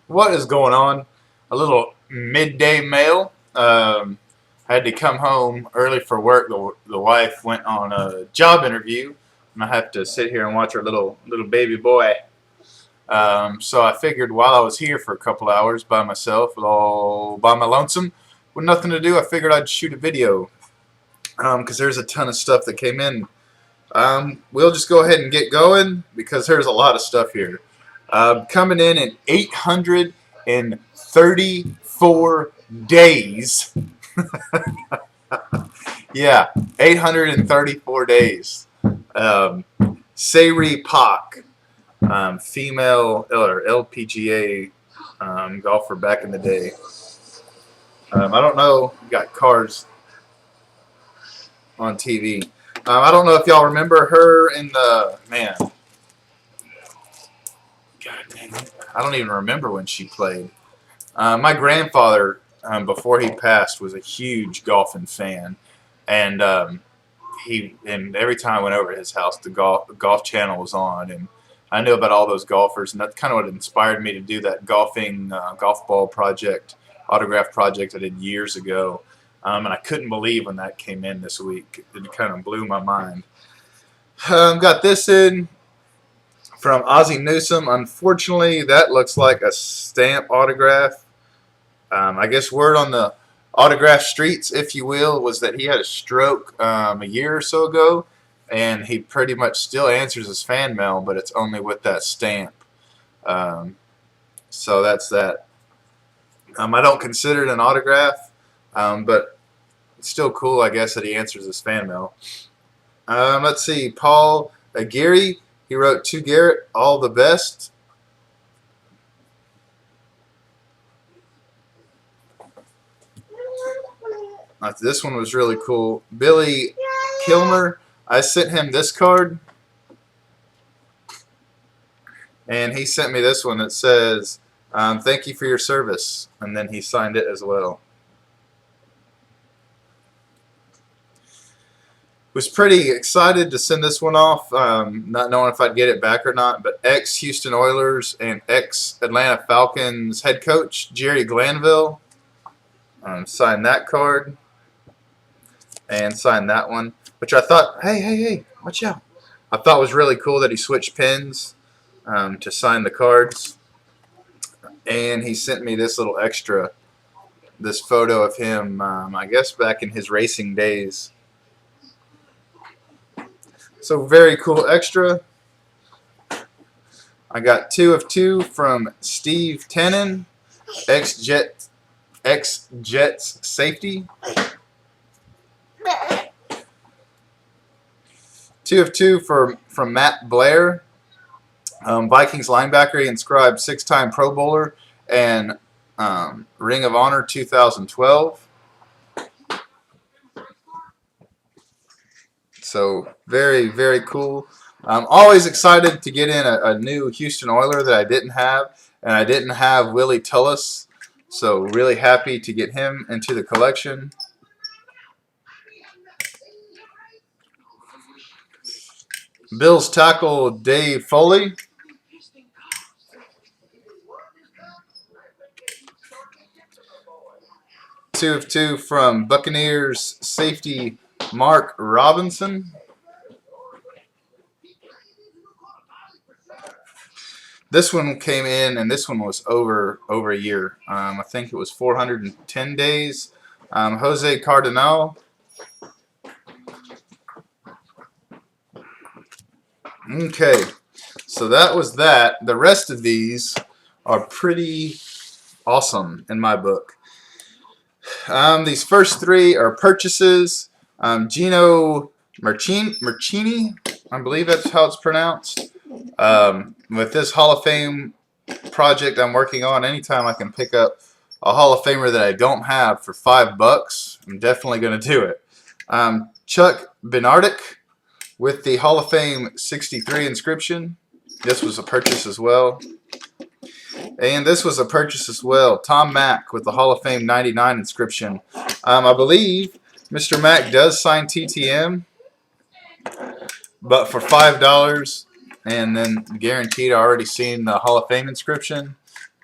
What is going on? A little midday mail. I had to come home early for work. The wife went on a job interview, and I have to sit here and watch her little baby boy. So I figured while I was here for a couple hours by myself, all by my lonesome, with nothing to do, I figured I'd shoot a video because there's a ton of stuff that came in. We'll just go ahead and get going because there's a lot of stuff here. Coming in 834 days. Yeah, 834 days. Sayri Pak, female or LPGA golfer back in the day. I don't know. Got cars on TV. I don't know if y'all remember her in the man. God dang it. I don't even remember when she played. My grandfather, before he passed, was a huge golfing fan, and every time I went over to his house, the golf channel was on, and I knew about all those golfers, and that's kind of what inspired me to do that golfing golf ball project, autograph project I did years ago. And I couldn't believe when that came in this week. It kind of blew my mind. Got this in from Ozzie Newsome. Unfortunately, that looks like a stamp autograph. I guess word on the autograph streets, if you will, was that he had a stroke a year or so ago, and he pretty much still answers his fan mail, but it's only with that stamp. So that's that. I don't consider it an autograph, but it's still cool, I guess, that he answers his fan mail. Let's see, Paul Aguirre. He wrote to Garrett, all the best. This one was really cool. Billy Kilmer. I sent him this card, and he sent me this one that says, thank you for your service. And then he signed it as well. Was pretty excited to send this one off, not knowing if I'd get it back or not, but ex-Houston Oilers and ex-Atlanta Falcons head coach Jerry Glanville signed that card and signed that one, which I thought, hey, watch out. I thought was really cool that he switched pens to sign the cards. And he sent me this little extra, this photo of him, I guess back in his racing days. So very cool extra. I got 2 of 2 from Steve Tannen, ex-Jets safety. 2 of 2 from Matt Blair, Vikings linebacker. He inscribed 6-time Pro Bowler and Ring of Honor 2012. So very, very cool. I'm always excited to get in a new Houston Oiler that I didn't have, and I didn't have Willie Tullis. So really happy to get him into the collection. Bills tackle Dave Foley. Two of 2 from Buccaneers safety Mark Robinson. This one came in, and this one was over a year. I think it was 410 days. Jose Cardinal. Okay, so that was that. The rest of these are pretty awesome in my book. These first 3 are purchases. Gino Mercini, I believe that's how it's pronounced. With this Hall of Fame project I'm working on, anytime I can pick up a Hall of Famer that I don't have for $5, I'm definitely going to do it. Chuck Benardick with the Hall of Fame 63 inscription. This was a purchase as well. And this was a purchase as well. Tom Mack with the Hall of Fame 99 inscription. I believe Mr. Mack does sign TTM, but for $5, and then guaranteed I already seen the Hall of Fame inscription.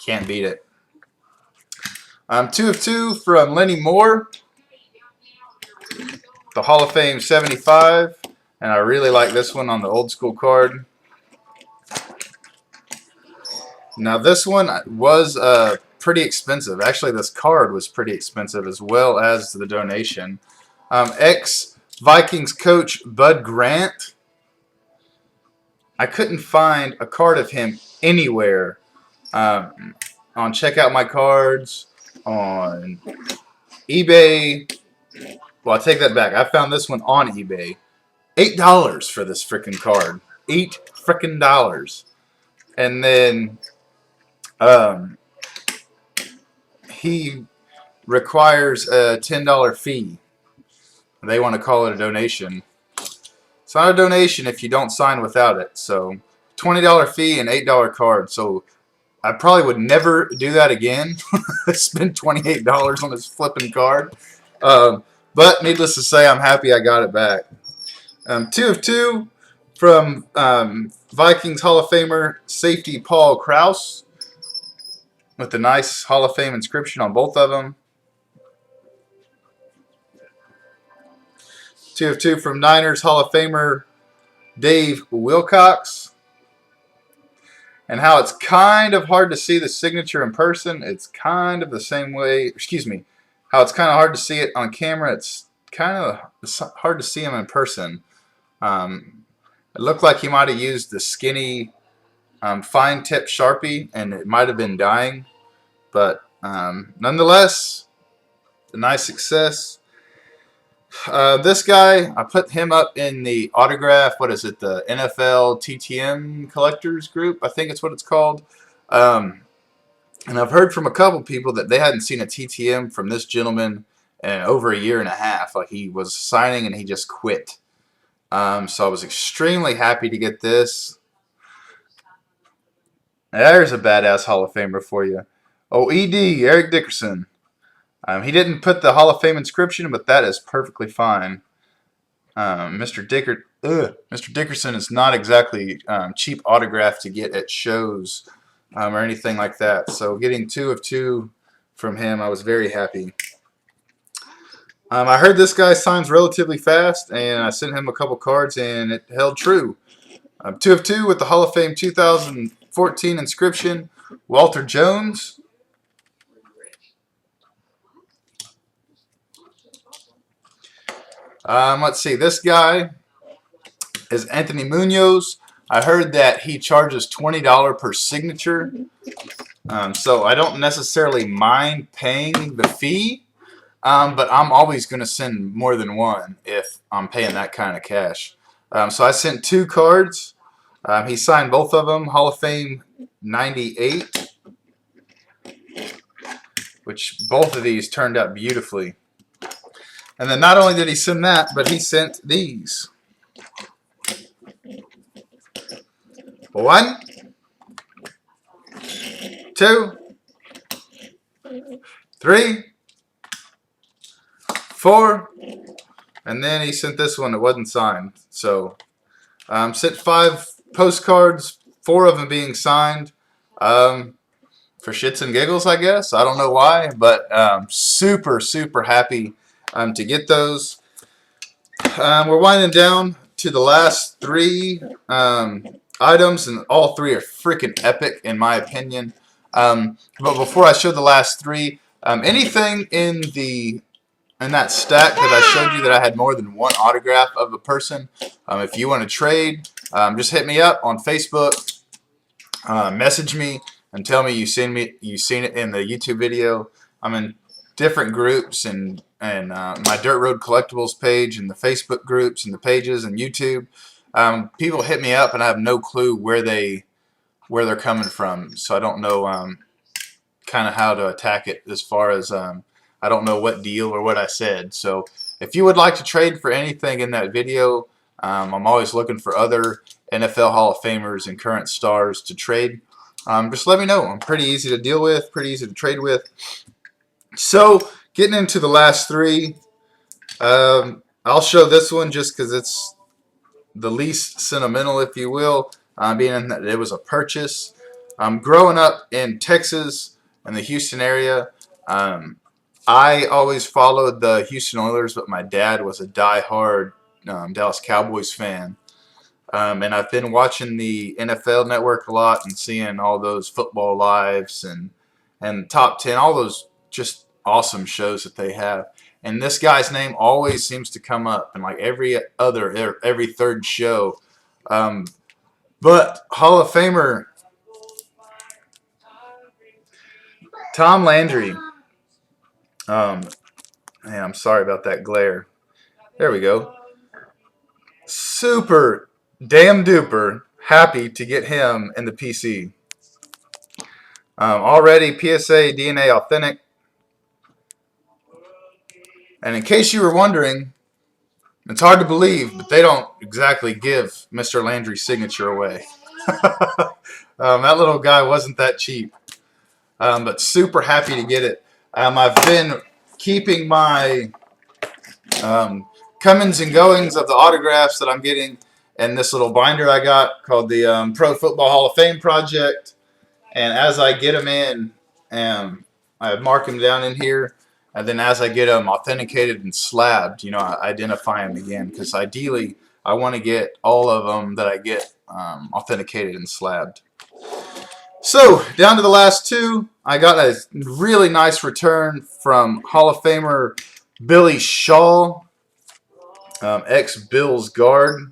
Can't beat it. 2 of 2 from Lenny Moore, the Hall of Fame 75, and I really like this one on the old school card. Now this one was pretty expensive. Actually, this card was pretty expensive as well as the donation. Ex-Vikings coach Bud Grant. I couldn't find a card of him anywhere on Check Out My Cards, on eBay. Well, I take that back. I found this one on eBay. $8 for this freaking card. $8 freaking dollars. And then he requires a $10 fee. They want to call it a donation. It's not a donation if you don't sign without it. So $20 fee and $8 card. So I probably would never do that again. Spend $28 on this flipping card. But needless to say, I'm happy I got it back. 2 of 2 from Vikings Hall of Famer safety Paul Krause, with a nice Hall of Fame inscription on both of them. 2 of 2 from Niners Hall of Famer Dave Wilcox. And how it's kind of hard to see the signature in person. It's kind of the same way, how it's kind of hard to see it on camera. It's kind of hard to see him in person. It looked like he might have used the skinny fine tip Sharpie, and it might have been dying. But nonetheless, a nice success. This guy, I put him up in the autograph, what is it, the NFL TTM collectors group, I think it's what it's called. And I've heard from a couple people that they hadn't seen a TTM from this gentleman in over a year and a half. Like, he was signing and he just quit. So I was extremely happy to get this. There's a badass Hall of Famer for you. Oh, ED, Eric Dickerson. He didn't put the Hall of Fame inscription, but that is perfectly fine. Mr. Dickerson is not exactly cheap autograph to get at shows or anything like that. So getting 2 of 2 from him, I was very happy. I heard this guy signs relatively fast, and I sent him a couple cards, and it held true. 2 of 2 with the Hall of Fame 2014 inscription, Walter Jones. Let's see, this guy is Anthony Munoz. I heard that he charges $20 per signature, so I don't necessarily mind paying the fee, but I'm always going to send more than one if I'm paying that kind of cash. So I sent 2 cards. He signed both of them, Hall of Fame 98, which both of these turned out beautifully. And then not only did he send that, but he sent these. 1, 2, 3, 4, and then he sent this one that wasn't signed. So sent 5 postcards, 4 of them being signed. For shits and giggles, I guess. I don't know why, but super, super happy to get those. We're winding down to the last 3 items, and all 3 are freaking epic in my opinion. But before I show the last 3, anything in that stack that I showed you that I had more than 1 autograph of a person, if you want to trade, just hit me up on Facebook, message me, and tell me you've seen it in the YouTube video. I'm in different groups and my Dirt Road Collectibles page and the Facebook groups and the pages and YouTube. People hit me up and I have no clue where they're coming from, so I don't know kind of how to attack it, as far as I don't know what deal or what I said. So if you would like to trade for anything in that video, I'm always looking for other NFL Hall of Famers and current stars to trade. Just let me know. I'm pretty easy to deal with, pretty easy to trade with. So getting into the last 3, I'll show this one just because it's the least sentimental, if you will. being that it was a purchase. Growing up in Texas and the Houston area, I always followed the Houston Oilers, but my dad was a diehard Dallas Cowboys fan. And I've been watching the NFL Network a lot and seeing all those football lives and Top 10, all those just awesome shows that they have. And this guy's name always seems to come up in like every third show. But Hall of Famer Tom Landry. Man, I'm sorry about that glare. There we go. Super damn duper happy to get him in the PC. Already PSA DNA authentic. And in case you were wondering, it's hard to believe, but they don't exactly give Mr. Landry's signature away. That little guy wasn't that cheap. But super happy to get it. I've been keeping my comings and goings of the autographs that I'm getting in this little binder I got called the Pro Football Hall of Fame Project. And as I get them in, I mark them down in here. And then as I get them authenticated and slabbed, I identify them again. Because ideally, I want to get all of them that I get authenticated and slabbed. So, down to the last two. I got a really nice return from Hall of Famer Billy Shaw, ex-Bills guard.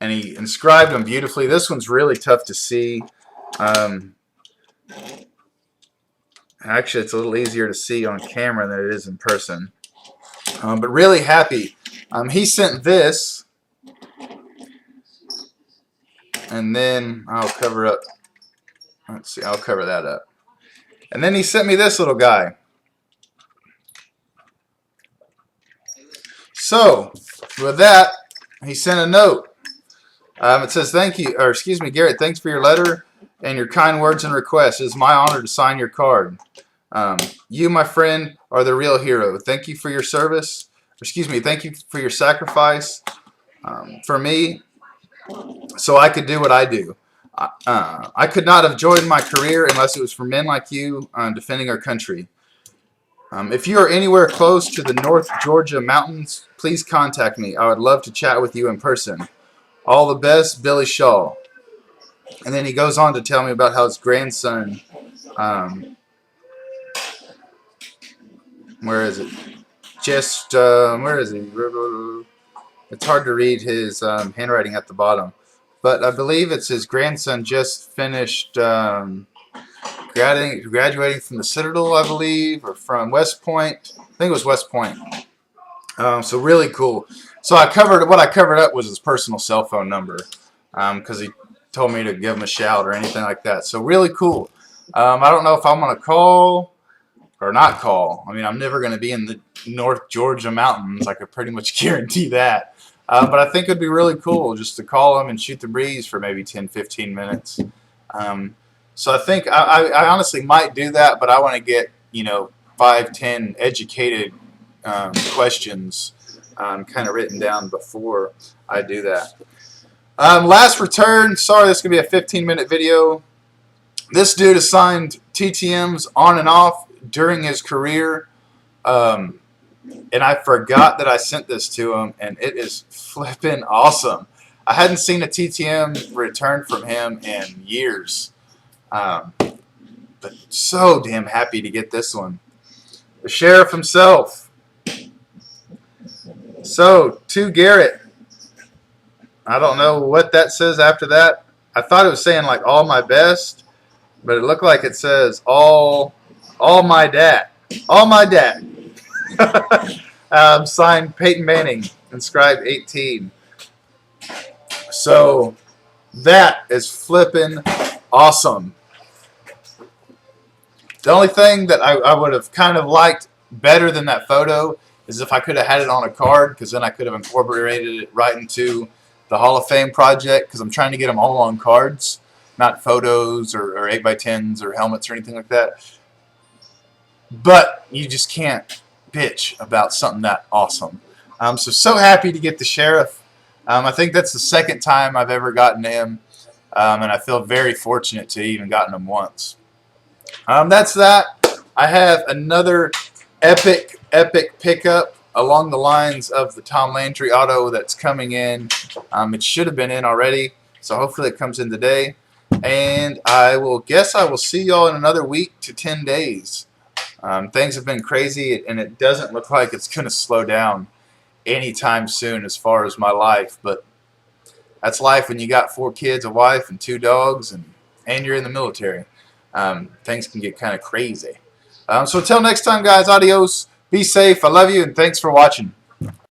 And he inscribed them beautifully. This one's really tough to see. Actually, it's a little easier to see on camera than it is in person. But really happy. He sent this. And then I'll cover up. Let's see, I'll cover that up. And then he sent me this little guy. So, with that, he sent a note. It says, thank you, or excuse me, Garrett, thanks for your letter and your kind words and requests. It is my honor to sign your card. You, my friend, are the real hero. Thank you for your service. Excuse me, thank you for your sacrifice for me so I could do what I do. I could not have joined my career unless it was for men like you defending our country. If you are anywhere close to the North Georgia mountains, please contact me. I would love to chat with you in person. All the best, Billy Shaw. And then he goes on to tell me about how his grandson, where is it? Where is he? It's hard to read his handwriting at the bottom. But I believe it's his grandson just finished graduating from the Citadel, I believe, or from West Point. I think it was West Point. So really cool. So what I covered up was his personal cell phone number because he told me to give him a shout or anything like that. So really cool. I don't know if I'm going to call or not call. I mean, I'm never going to be in the North Georgia mountains. I could pretty much guarantee that. But I think it would be really cool just to call him and shoot the breeze for maybe 10, 15 minutes. So I think I honestly might do that, but I want to get, 5, 10 educated questions kind of written down before I do that. Last return. Sorry, this is going to be a 15-minute video. This dude has signed TTMs on and off during his career. And I forgot that I sent this to him, and it is flipping awesome. I hadn't seen a TTM return from him in years. But so damn happy to get this one. The sheriff himself. So, to Garrett. I don't know what that says after that. I thought it was saying like all my best, but it looked like it says all my dad. All my dad. Signed Peyton Manning, inscribed 18. So that is flipping awesome. The only thing that I would have kind of liked better than that photo is if I could have had it on a card, because then I could have incorporated it right into the Hall of Fame project, because I'm trying to get them all on cards, not photos or 8x10s or helmets or anything like that. But you just can't bitch about something that awesome. So happy to get the sheriff. I think that's the second time I've ever gotten him. and I feel very fortunate to even gotten them once. That's that. I have another epic pickup along the lines of the Tom Landry auto that's coming in. It should have been in already, so hopefully it comes in today. And I will see y'all in another week to 10 days. Things have been crazy, and it doesn't look like it's going to slow down anytime soon as far as my life. But that's life when you got 4 kids, a wife, and 2 dogs, and you're in the military. Things can get kind of crazy. So until next time, guys, adios. Be safe. I love you, and thanks for watching.